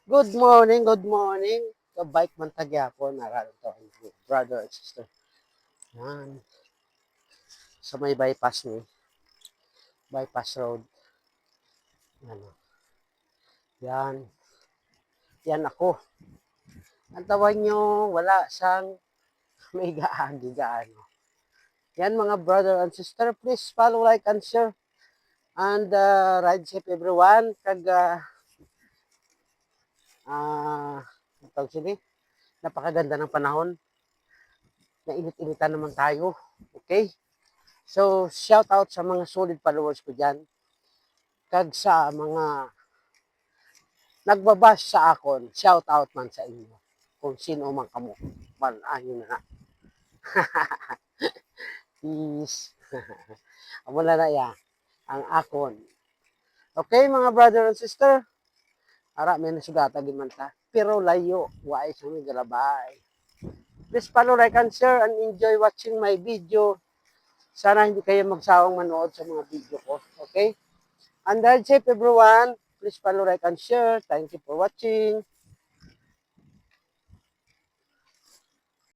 Good morning, good morning. Kabike man tagyapon, naran to, brother and sister. Yan, sa may bypass road. Ano, yan, yan ako. Ang tawag nyo, wala sang may gaano. Yan mga brother and sister, please follow, like, and share. And ride safe everyone. Tawag sini, napakaganda ng panahon. Nainit-initan naman tayo. Okay? So, shout out sa mga solid followers ko dyan. Kag sa mga nagbabash sa akon, shout out man sa inyo. Kung sino man kamo. Anyo na. Peace. Amo na ya. Ang akon. Okay, mga brother and sister. Ara, may nasugata man ta. Pero layo. Wais ang galabay. Please follow, like, and share, and enjoy watching my video. Sana hindi kayo magsawang manood sa mga video ko. Okay? And that's it, everyone. Please follow, like, and share. Thank you for watching.